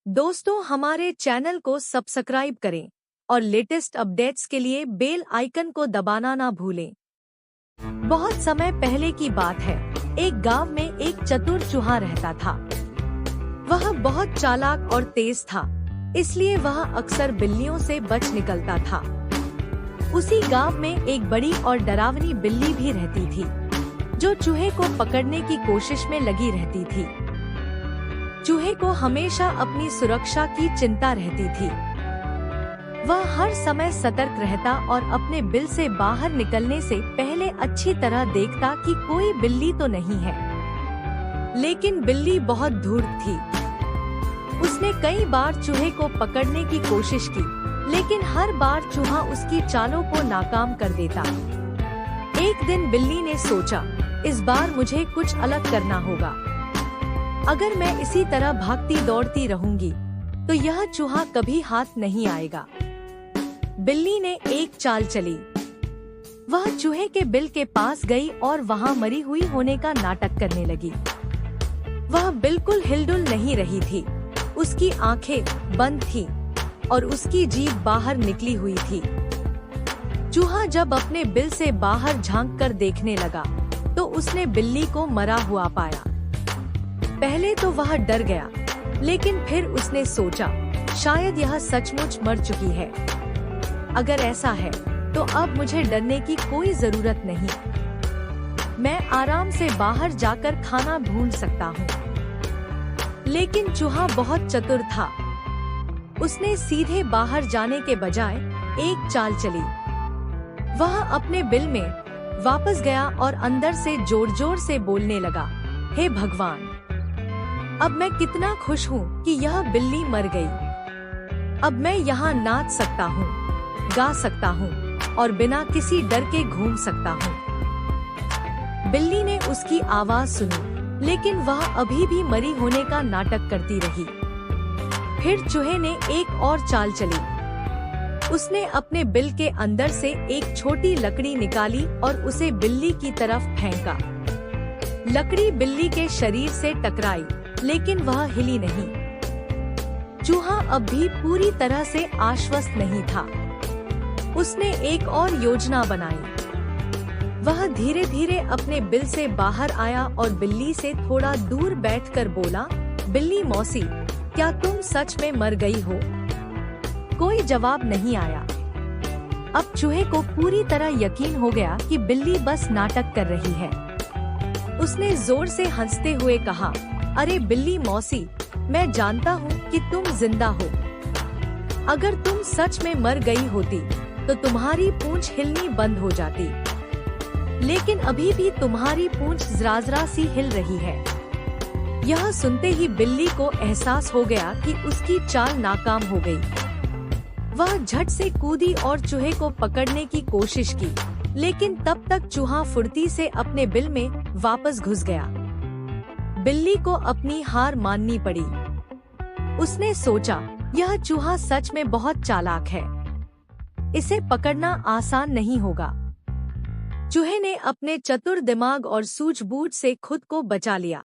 दोस्तों, हमारे चैनल को सब्सक्राइब करें और लेटेस्ट अपडेट्स के लिए बेल आइकन को दबाना ना भूलें। बहुत समय पहले की बात है। एक गांव में एक चतुर चूहा रहता था। वह बहुत चालाक और तेज था, इसलिए वह अक्सर बिल्लियों से बच निकलता था। उसी गांव में एक बड़ी और डरावनी बिल्ली भी रहती थी, जो चूहे को पकड़ने की कोशिश में लगी रहती थी। चूहे को हमेशा अपनी सुरक्षा की चिंता रहती थी। वह हर समय सतर्क रहता और अपने बिल से बाहर निकलने से पहले अच्छी तरह देखता कि कोई बिल्ली तो नहीं है। लेकिन बिल्ली बहुत धूर्त थी। उसने कई बार चूहे को पकड़ने की कोशिश की, लेकिन हर बार चूहा उसकी चालों को नाकाम कर देता। एक दिन बिल्ली ने सोचा, इस बार मुझे कुछ अलग करना होगा। अगर मैं इसी तरह भागती दौड़ती रहूंगी, तो यह चूहा कभी हाथ नहीं आएगा। बिल्ली ने एक चाल चली। वह चूहे के बिल के पास गई और वहां मरी हुई होने का नाटक करने लगी। वह बिल्कुल हिलडुल नहीं रही थी। उसकी आंखें बंद थीं और उसकी जीभ बाहर निकली हुई थी। चूहा जब अपने बिल से बाहर झांक कर देखने लगा, तो उसने बिल्ली को मरा हुआ पाया। पहले तो वह डर गया, लेकिन फिर उसने सोचा, शायद यह सचमुच मर चुकी है। अगर ऐसा है, तो अब मुझे डरने की कोई जरूरत नहीं। मैं आराम से बाहर जाकर खाना ढूंढ सकता हूँ। लेकिन चूहा बहुत चतुर था। उसने सीधे बाहर जाने के बजाय एक चाल चली। वह अपने बिल में वापस गया और अंदर से जोर जोर से बोलने लगा, हे भगवान, अब मैं कितना खुश हूँ कि यह बिल्ली मर गई। अब मैं यहाँ नाच सकता हूँ, गा सकता हूँ और बिना किसी डर के घूम सकता हूँ। बिल्ली ने उसकी आवाज सुनी, लेकिन वह अभी भी मरी होने का नाटक करती रही। फिर चूहे ने एक और चाल चली। उसने अपने बिल के अंदर से एक छोटी लकड़ी निकाली और उसे बिल्ली की तरफ फेंका। लकड़ी बिल्ली के शरीर से टकराई, लेकिन वह हिली नहीं। चूहा अब भी पूरी तरह से आश्वस्त नहीं था। उसने एक और योजना बनाई। वह धीरे धीरे अपने बिल से बाहर आया और बिल्ली से थोड़ा दूर बैठकर बोला, बिल्ली मौसी, क्या तुम सच में मर गई हो? कोई जवाब नहीं आया। अब चूहे को पूरी तरह यकीन हो गया कि बिल्ली बस नाटक कर रही है। उसने जोर से हंसते हुए कहा, अरे बिल्ली मौसी, मैं जानता हूँ कि तुम जिंदा हो। अगर तुम सच में मर गई होती, तो तुम्हारी पूंछ हिलनी बंद हो जाती। लेकिन अभी भी तुम्हारी पूंछ जरा सी हिल रही है। यह सुनते ही बिल्ली को एहसास हो गया कि उसकी चाल नाकाम हो गई। वह झट से कूदी और चूहे को पकड़ने की कोशिश की, लेकिन तब तक चूहा फुर्ती से अपने बिल में वापस घुस गया। बिल्ली को अपनी हार माननी पड़ी। उसने सोचा, यह चूहा सच में बहुत चालाक है। इसे पकड़ना आसान नहीं होगा। चूहे ने अपने चतुर दिमाग और सूझबूझ से खुद को बचा लिया।